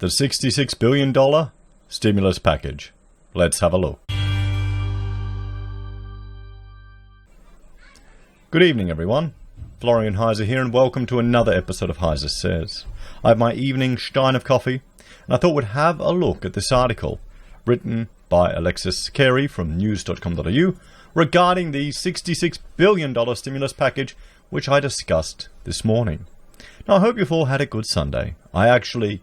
The $66 billion stimulus package. Let's have a look. Good evening, everyone. Florian Heise here, and welcome to another episode of HeiseSays. I have my evening stein of coffee, and I thought we'd have a look at this article written by Alexis Carey from news.com.au regarding the $66 billion stimulus package, which I discussed this morning. Now, I hope you've all had a good Sunday. I actually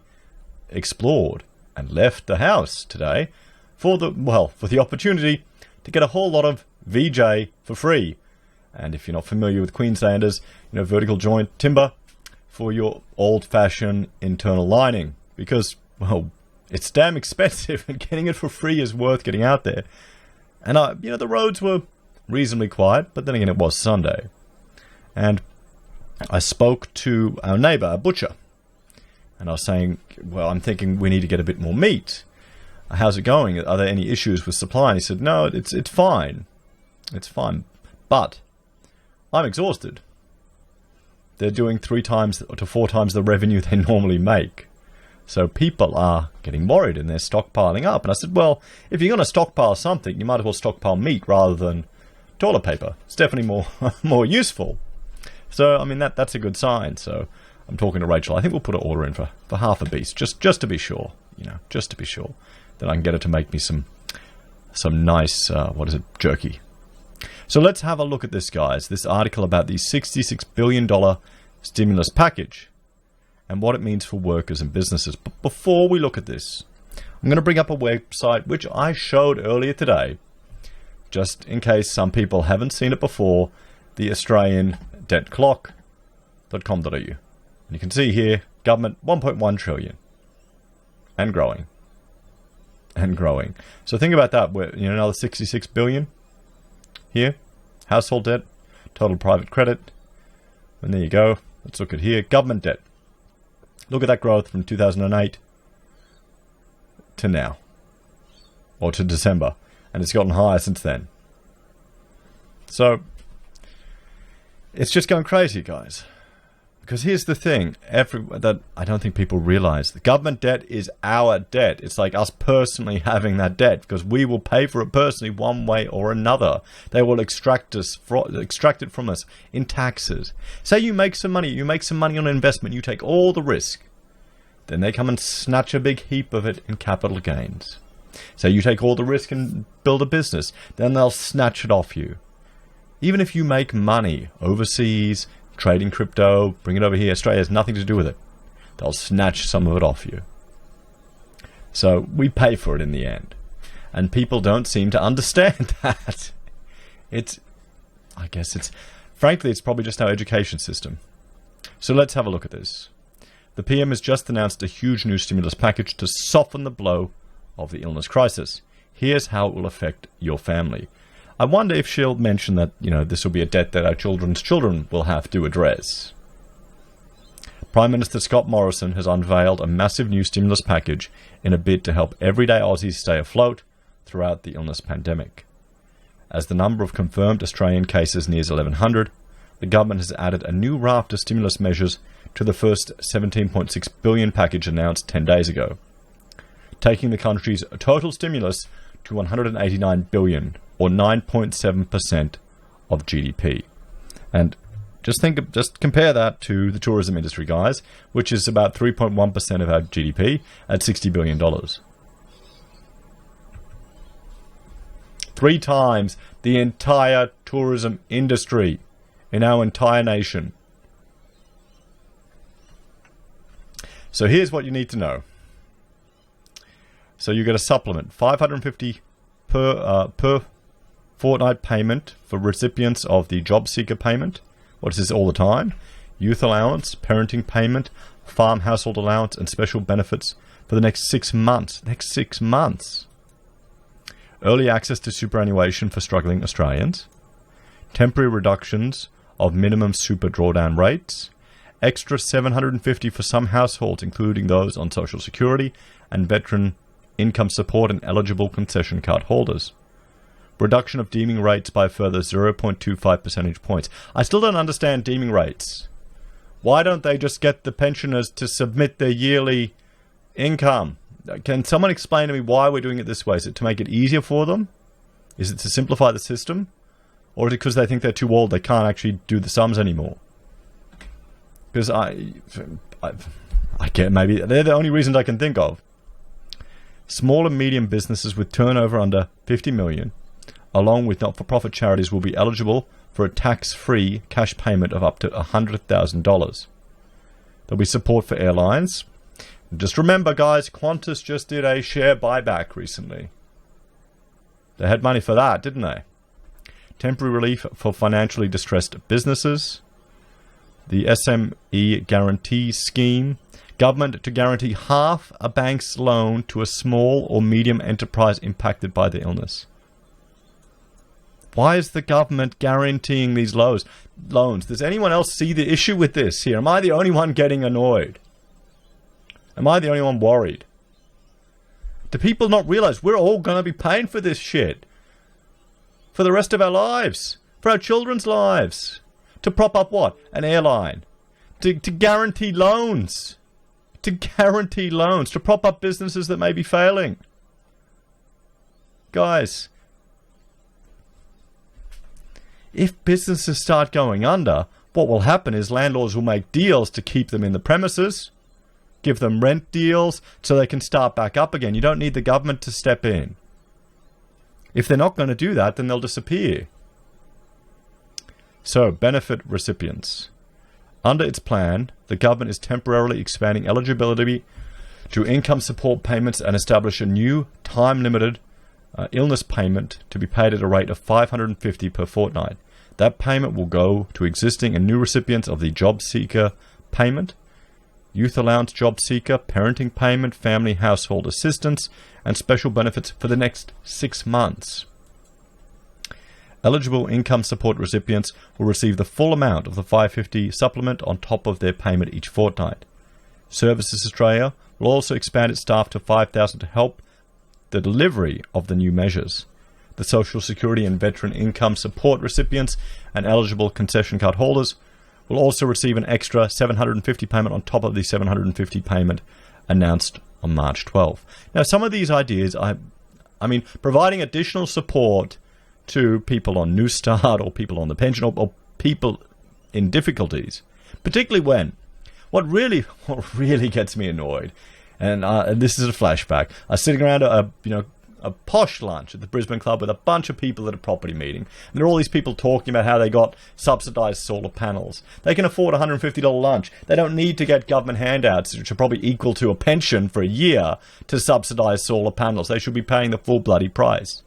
explored and left the house today for the opportunity to get a whole lot of VJ for free. And if you're not familiar with Queenslanders, vertical joint timber for your old-fashioned internal lining, because, well, it's damn expensive, and getting it for free is worth getting out there. And the roads were reasonably quiet, but then again, it was Sunday. And I spoke to our neighbour, a butcher, and I was saying, well, I'm thinking we need to get a bit more meat. How's it going? Are there any issues with supply? And he said, no, it's fine. It's fine. But I'm exhausted. They're doing 3 times to 4 times the revenue they normally make. So people are getting worried and they're stockpiling up. And I said, well, if you're going to stockpile something, you might as well stockpile meat rather than toilet paper. It's definitely more useful. So, I mean, that's a good sign. So I'm talking to Rachel. I think we'll put an order in for half a beast, just to be sure, just to be sure. Then I can get her to make me some nice, jerky. So let's have a look at this, guys. This article about the $66 billion stimulus package and what it means for workers and businesses. But before we look at this, I'm going to bring up a website which I showed earlier today, just in case some people haven't seen it before, the Australian Debt Clock.com.au. And you can see here, government 1.1 trillion and growing. And growing. So think about that. Another 66 billion here. Household debt, total private credit. And there you go. Let's look at here. Government debt. Look at that growth from 2008 to now. Or to December. And it's gotten higher since then. So it's just going crazy, guys. Because here's the thing, that I don't think people realize. The government debt is our debt. It's like us personally having that debt, because we will pay for it personally one way or another. They will extract it from us in taxes. Say you make some money on an investment, you take all the risk. Then they come and snatch a big heap of it in capital gains. Say you take all the risk and build a business, then they'll snatch it off you. Even if you make money overseas, trading crypto, bring it over here, Australia has nothing to do with it. They'll snatch some of it off you. So we pay for it in the end. And people don't seem to understand that. Frankly, it's probably just our education system. So let's have a look at this. The PM has just announced a huge new stimulus package to soften the blow of the illness crisis. Here's how it will affect your family. I wonder if she'll mention that, this will be a debt that our children's children will have to address. Prime Minister Scott Morrison has unveiled a massive new stimulus package in a bid to help everyday Aussies stay afloat throughout the illness pandemic. As the number of confirmed Australian cases nears 1,100, the government has added a new raft of stimulus measures to the first $17.6 billion package announced 10 days ago, taking the country's total stimulus to $189 billion, or 9.7% of GDP. And just compare that to the tourism industry, guys, which is about 3.1% of our GDP at $60 billion. 3 times the entire tourism industry in our entire nation. So here's what you need to know. So you get a supplement, $550 per fortnight payment for recipients of the job seeker payment. What is this all the time? Youth allowance, parenting payment, farm household allowance, and special benefits for the next 6 months. Next 6 months. Early access to superannuation for struggling Australians. Temporary reductions of minimum super drawdown rates. Extra $750 for some households, including those on Social Security and veteran income support and eligible concession card holders. Reduction of deeming rates by a further 0.25 percentage points. I still don't understand deeming rates. Why don't they just get the pensioners to submit their yearly income. Can someone explain to me why we're doing it this way? Is it to make it easier for them? Is it to simplify the system? Or is it because they think they're too old, they can't actually do the sums anymore? Because I get, maybe they're the only reasons I can think of. Small and medium businesses with turnover under 50 million, along with not-for-profit charities, will be eligible for a tax-free cash payment of up to $100,000. There'll be support for airlines. Just remember, guys, Qantas just did a share buyback recently. They had money for that, didn't they? Temporary relief for financially distressed businesses. The SME Guarantee Scheme. Government to guarantee half a bank's loan to a small or medium enterprise impacted by the illness. Why is the government guaranteeing these loans? Does anyone else see the issue with this here? Am I the only one getting annoyed? Am I the only one worried? Do people not realize we're all going to be paying for this shit? For the rest of our lives. For our children's lives. To prop up what? An airline. To guarantee loans. To guarantee loans. To prop up businesses that may be failing. Guys, if businesses start going under, what will happen is landlords will make deals to keep them in the premises, give them rent deals so they can start back up again. You don't need the government to step in. If they're not going to do that, then they'll disappear. So, benefit recipients. Under its plan, the government is temporarily expanding eligibility to income support payments and establish a new time-limited illness payment to be paid at a rate of $550 per fortnight. That payment will go to existing and new recipients of the Job Seeker Payment, Youth Allowance Job Seeker, Parenting Payment, Family Household Assistance, and special benefits for the next 6 months. Eligible income support recipients will receive the full amount of the $550 supplement on top of their payment each fortnight. Services Australia will also expand its staff to 5,000 to help the delivery of the new measures. The Social Security and Veteran Income Support recipients and eligible concession card holders will also receive an extra $750 payment on top of the $750 payment announced on March 12. Now, some of these ideas, I mean, providing additional support to people on New Start or people on the pension or people in difficulties, particularly when what really gets me annoyed, and this is a flashback. I was sitting around a posh lunch at the Brisbane Club with a bunch of people at a property meeting, and there are all these people talking about how they got subsidised solar panels. They can afford a $150 lunch. They don't need to get government handouts, which are probably equal to a pension for a year, to subsidise solar panels. They should be paying the full bloody price.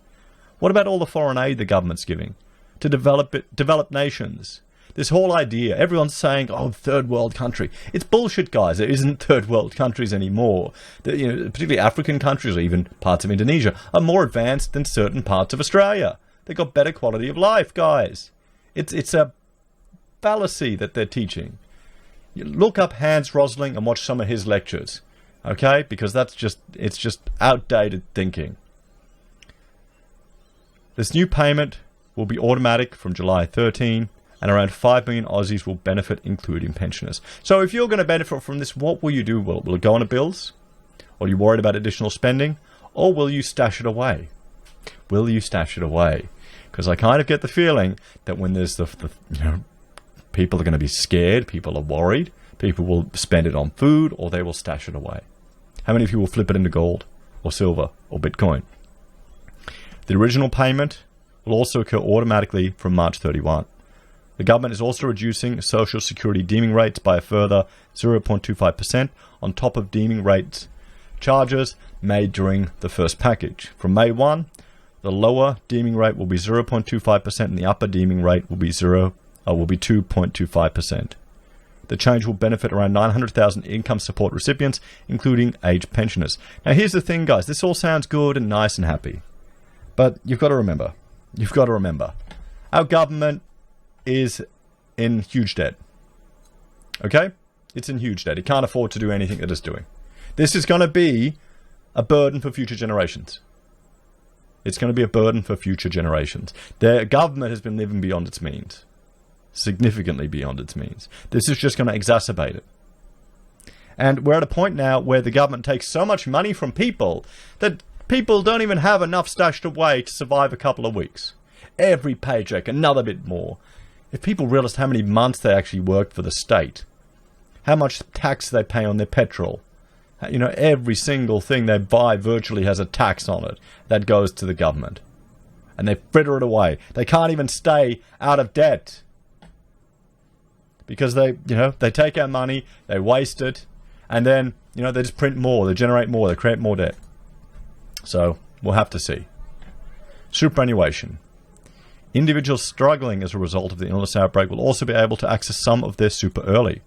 What about all the foreign aid the government's giving to developed nations? This whole idea, everyone's saying, oh, third world country. It's bullshit, guys. There isn't third world countries anymore. Particularly African countries or even parts of Indonesia are more advanced than certain parts of Australia. They've got better quality of life, guys. It's a fallacy that they're teaching. You look up Hans Rosling and watch some of his lectures, okay? Because it's just outdated thinking. This new payment will be automatic from July 13, and around 5 million Aussies will benefit, including pensioners. So if you're going to benefit from this, what will you do? Will it go on to bills? Or are you worried about additional spending? Or will you stash it away? Will you stash it away? Because I kind of get the feeling that when there's people are going to be scared, people are worried, people will spend it on food, or they will stash it away. How many of you will flip it into gold, or silver, or Bitcoin? The original payment will also occur automatically from March 31. The government is also reducing Social Security deeming rates by a further 0.25% on top of deeming rates charges made during the first package. From May 1, the lower deeming rate will be 0.25% and the upper deeming rate will be 2.25%. The change will benefit around 900,000 income support recipients, including aged pensioners. Now here's the thing, guys. This all sounds good and nice and happy. But you've got to remember, our government is in huge debt. Okay? It's in huge debt. It can't afford to do anything that it's doing. This is going to be a burden for future generations. It's going to be a burden for future generations. The government has been living beyond its means. Significantly beyond its means. This is just going to exacerbate it. And we're at a point now where the government takes so much money from people that people don't even have enough stashed away to survive a couple of weeks. Every paycheck, another bit more. If people realised how many months they actually worked for the state, how much tax they pay on their petrol, you know, every single thing they buy virtually has a tax on it that goes to the government. And they fritter it away. They can't even stay out of debt. Because they take our money, they waste it, and then, they just print more, they generate more, they create more debt. So, we'll have to see. Superannuation. Individuals struggling as a result of the illness outbreak will also be able to access some of their super early.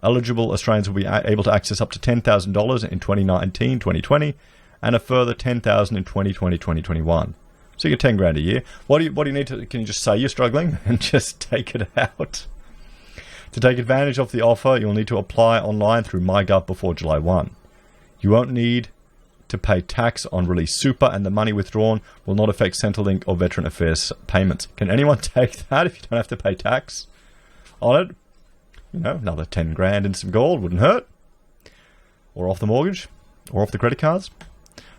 Eligible Australians will be able to access up to $10,000 in 2019, 2020, and a further $10,000 in 2020, 2021. So you get 10 grand a year. What do you need to? Can you just say you're struggling and just take it out? To take advantage of the offer, you'll need to apply online through MyGov before July 1. You won't need to pay tax on released super, and the money withdrawn will not affect Centrelink or Veteran Affairs payments. Can anyone take that if you don't have to pay tax on it? Another 10 grand in some gold wouldn't hurt. Or off the mortgage, or off the credit cards.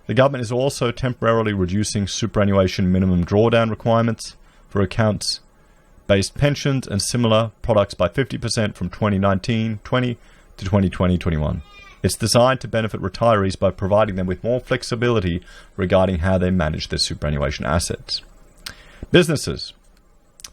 The government is also temporarily reducing superannuation minimum drawdown requirements for accounts-based pensions and similar products by 50% from 2019-20 to 2020-21. It's designed to benefit retirees by providing them with more flexibility regarding how they manage their superannuation assets. Businesses.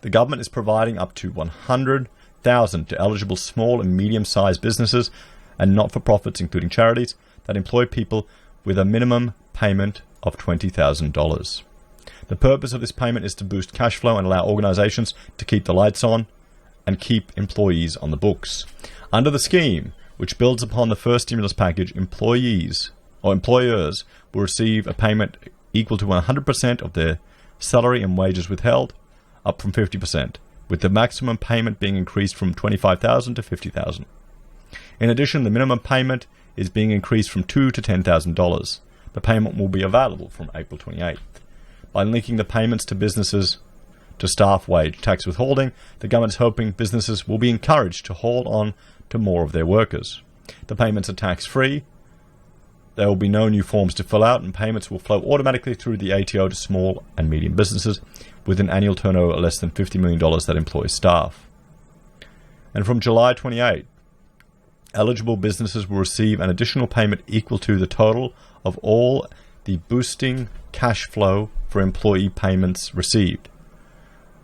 The government is providing up to $100,000 to eligible small and medium-sized businesses and not-for-profits, including charities, that employ people with a minimum payment of $20,000. The purpose of this payment is to boost cash flow and allow organizations to keep the lights on and keep employees on the books. Under the scheme, which builds upon the first stimulus package, employers will receive a payment equal to 100% of their salary and wages withheld, up from 50%, with the maximum payment being increased from $25,000 to $50,000. In addition, the minimum payment is being increased from $2,000 to $10,000. The payment will be available from April 28th. By linking the payments to businesses to staff wage tax withholding, the government is hoping businesses will be encouraged to hold on to more of their workers. The payments are tax-free. There will be no new forms to fill out, and payments will flow automatically through the ATO to small and medium businesses with an annual turnover less than $50 million that employs staff. And from July 28, eligible businesses will receive an additional payment equal to the total of all the boosting cash flow for employee payments received.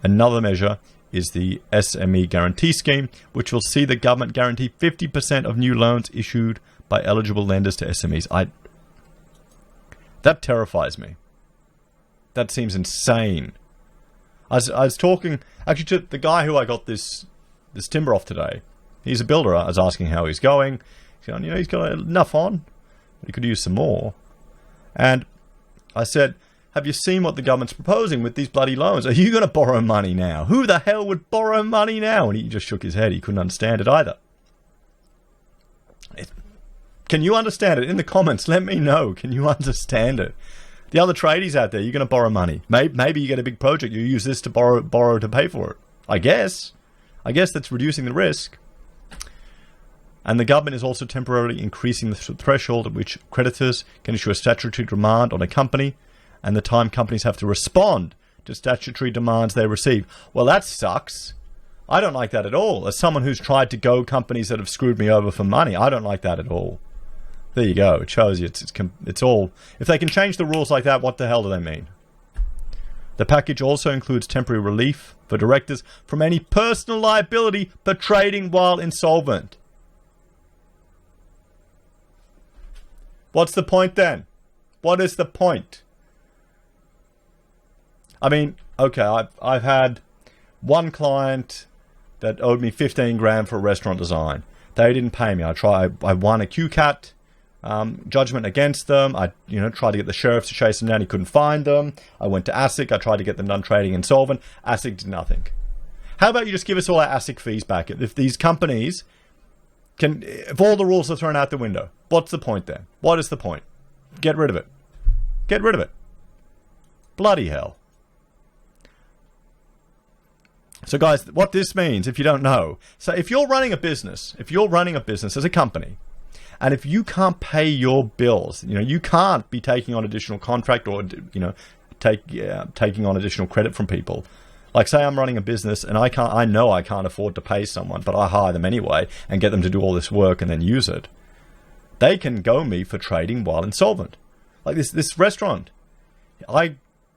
Another measure is the SME Guarantee Scheme, which will see the government guarantee 50% of new loans issued by eligible lenders to SMEs. That terrifies me. That seems insane. I was talking actually to the guy who I got this timber off today. He's a builder. I was asking how he's going. He's got enough on. He could use some more. And I said, have you seen what the government's proposing with these bloody loans? Are you going to borrow money now? Who the hell would borrow money now? And he just shook his head. He couldn't understand it either. Can you understand it? In the comments, let me know. Can you understand it? The other tradies out there, you're going to borrow money. Maybe you get a big project. You use this to borrow to pay for it. I guess that's reducing the risk. And the government is also temporarily increasing the threshold at which creditors can issue a statutory demand on a company and the time companies have to respond to statutory demands they receive. Well, that sucks. I don't like that at all. As someone who's tried to go companies that have screwed me over for money, I don't like that at all. There you go. It shows you it's all... If they can change the rules like that, what the hell do they mean? The package also includes temporary relief for directors from any personal liability for trading while insolvent. What's the point then? What is the point? I mean, okay, I've had one client that owed me 15 grand for a restaurant design. They didn't pay me. I won a QCAT judgment against them. I tried to get the sheriff to chase them down. He couldn't find them. I went to ASIC. I tried to get them done trading insolvent. ASIC did nothing. How about you just give us all our ASIC fees back? If these companies if all the rules are thrown out the window, what's the point then? What is the point? Get rid of it. Get rid of it. Bloody hell. So guys, what this means, if you don't know, so if you're running a business as a company, And if you can't pay your bills, you can't be taking on additional contract or, taking on additional credit from people. Like, say I'm running a business and I know I can't afford to pay someone, but I hire them anyway and get them to do all this work and then use it. They can go me for trading while insolvent. Like this restaurant. I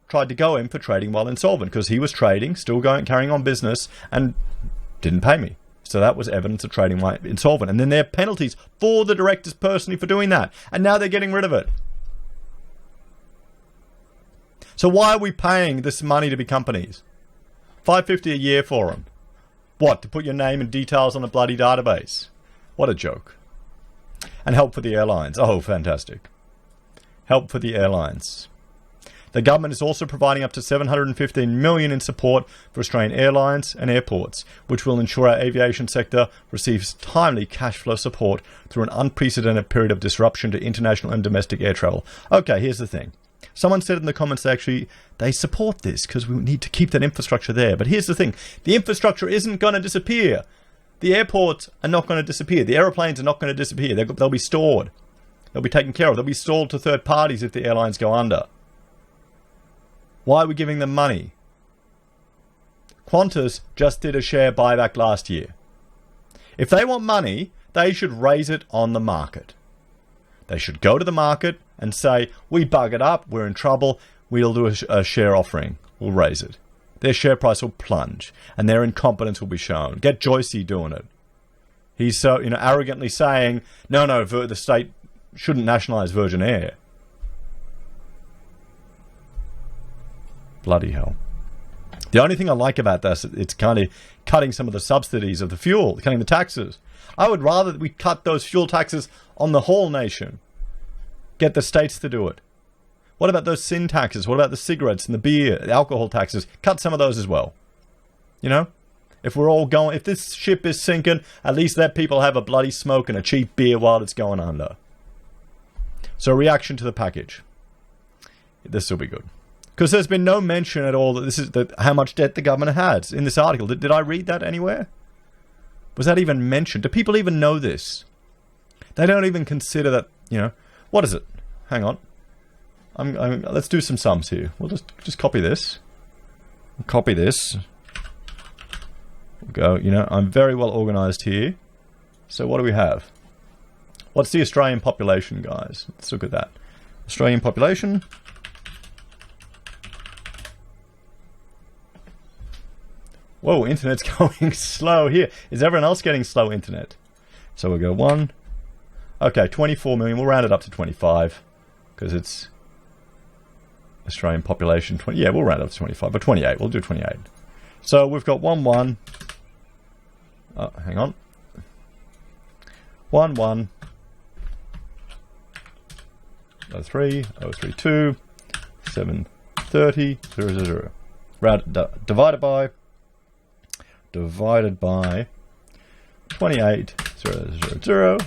tried to go him for trading while insolvent because he was trading, still carrying on business, and didn't pay me. So that was evidence of trading while insolvent. And then there are penalties for the directors personally for doing that. And now they're getting rid of it. So why are we paying this money to big companies? $550 a year for them. What, to put your name and details on a bloody database? What a joke. And help for the airlines. Oh, fantastic. Help for the airlines. The government is also providing up to $715 million in support for Australian airlines and airports, which will ensure our aviation sector receives timely cash flow support through an unprecedented period of disruption to international and domestic air travel. Okay, here's the thing. Someone said in the comments they support this because we need to keep that infrastructure there. But here's the thing. The infrastructure isn't going to disappear. The airports are not going to disappear. The aeroplanes are not going to disappear. They'll be stored. They'll be taken care of. They'll be sold to third parties if the airlines go under. Why are we giving them money? Qantas just did a share buyback last year. If they want money, they should raise it on the market. They should go to the market and say, we buggered up, we're in trouble, we'll do a share offering. We'll raise it. Their share price will plunge, and their incompetence will be shown. Get Joycey doing it. He's so arrogantly saying, no, the state shouldn't nationalise Virgin Air. Bloody hell. The only thing I like about this, it's kind of cutting some of the subsidies of the fuel, cutting the taxes. I would rather that we cut those fuel taxes on the whole nation. Get the states to do it. What about those sin taxes? What about the cigarettes and the beer, the alcohol taxes? Cut some of those as well. If we're all going, if this ship is sinking, at least let people have a bloody smoke and a cheap beer while it's going under. So reaction to the package. This will be good. Because there's been no mention at all that this is how much debt the government has in this article. Did I read that anywhere? Was that even mentioned? Do people even know this? They don't even consider that, what is it? Hang on. Let's do some sums here. We'll just copy this. Copy this. We'll go, I'm very well organized here. So what do we have? What's the Australian population, guys? Let's look at that. Australian population. Whoa, internet's going slow here. Is everyone else getting slow internet? So we'll go 1. Okay, 24 million. We'll round it up to 25 because it's Australian population. 20. Yeah, we'll round it up to 25, but 28. We'll do 28. So we've got 1. Oh, hang on. 1. 03, 032, 730, 000. Divided by 28, 000.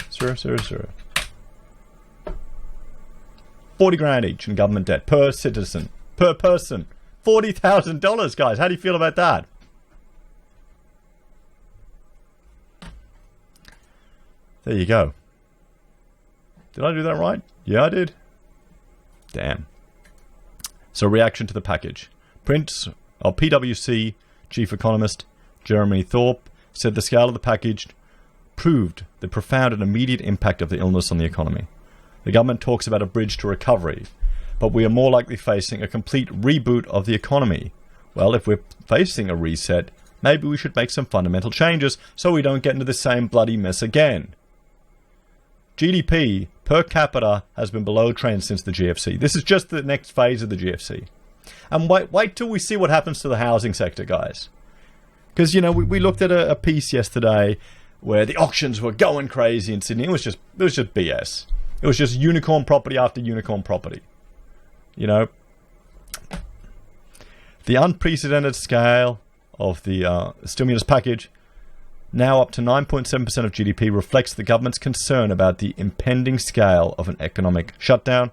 40 grand each in government debt per citizen, per person. $40,000, guys. How do you feel about that? There you go. Did I do that right? Yeah, I did. Damn. So reaction to the package. PwC chief economist Jeremy Thorpe said the scale of the package proved the profound and immediate impact of the illness on the economy. The government talks about a bridge to recovery, but we are more likely facing a complete reboot of the economy. Well, if we're facing a reset, maybe we should make some fundamental changes so we don't get into the same bloody mess again. GDP per capita has been below trend since the GFC. This is just the next phase of the GFC. And wait till we see what happens to the housing sector, guys. Because, we looked at a piece yesterday where the auctions were going crazy in Sydney. It was just BS. It was just unicorn property after unicorn property. The unprecedented scale of the stimulus package, now up to 9.7% of GDP, reflects the government's concern about the impending scale of an economic shutdown.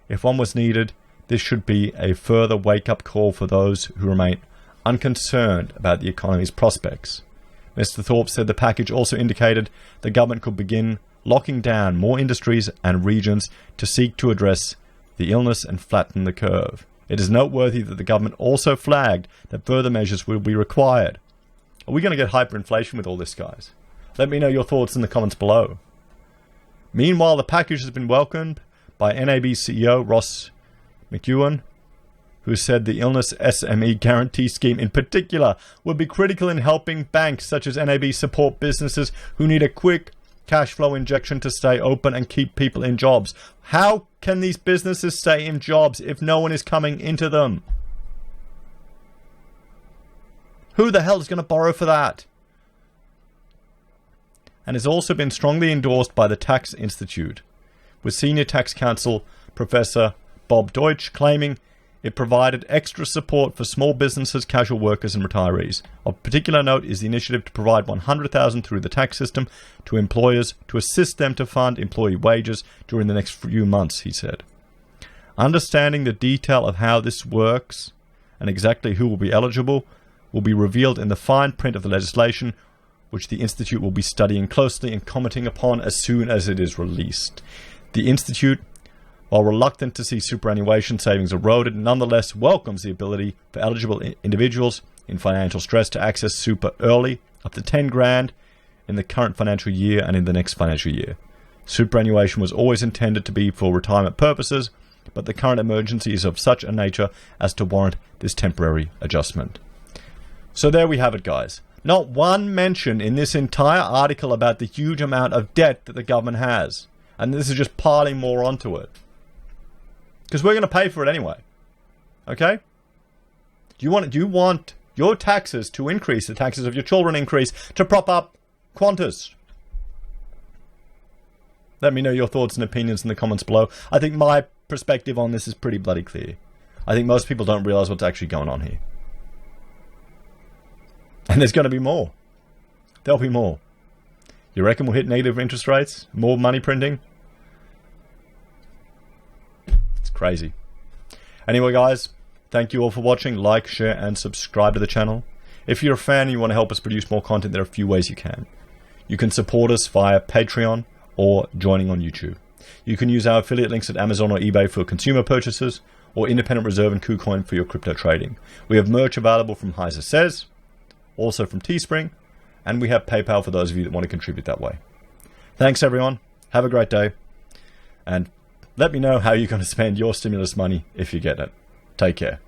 If one was needed, this should be a further wake-up call for those who remain unconcerned about the economy's prospects. Mr. Thorpe said the package also indicated the government could begin locking down more industries and regions to seek to address the illness and flatten the curve. It is noteworthy that the government also flagged that further measures will be required. Are we going to get hyperinflation with all this, guys? Let me know your thoughts in the comments below. Meanwhile, the package has been welcomed by NAB CEO Ross McEwen, who said the Illness SME Guarantee Scheme in particular would be critical in helping banks such as NAB support businesses who need a quick cash flow injection to stay open and keep people in jobs. How can these businesses stay in jobs if no one is coming into them? Who the hell is going to borrow for that? And has also been strongly endorsed by the Tax Institute, with Senior Tax Counsel Professor Bob Deutsch claiming it provided extra support for small businesses, casual workers and retirees. Of particular note is the initiative to provide $100,000 through the tax system to employers to assist them to fund employee wages during the next few months, he said. Understanding the detail of how this works and exactly who will be eligible will be revealed in the fine print of the legislation, which the Institute will be studying closely and commenting upon as soon as it is released. The Institute, while reluctant to see superannuation savings eroded, nonetheless welcomes the ability for eligible individuals in financial stress to access super early, up to 10 grand in the current financial year and in the next financial year. Superannuation was always intended to be for retirement purposes, but the current emergency is of such a nature as to warrant this temporary adjustment. So there we have it, guys. Not one mention in this entire article about the huge amount of debt that the government has. And this is just piling more onto it. Because we're going to pay for it anyway. Okay? Do you want your taxes to increase, the taxes of your children increase, to prop up Qantas? Let me know your thoughts and opinions in the comments below. I think my perspective on this is pretty bloody clear. I think most people don't realize what's actually going on here. And there's going to be more. There'll be more. You reckon we'll hit negative interest rates? More money printing? It's crazy. Anyway, guys, thank you all for watching. Like, share, and subscribe to the channel. If you're a fan and you want to help us produce more content, there are a few ways you can. You can support us via Patreon or joining on YouTube. You can use our affiliate links at Amazon or eBay for consumer purchases, or Independent Reserve and Kucoin for your crypto trading. We have merch available from HeiseSays, also from Teespring, and we have PayPal for those of you that want to contribute that way. Thanks, everyone. Have a great day. And let me know how you're going to spend your stimulus money if you get it. Take care.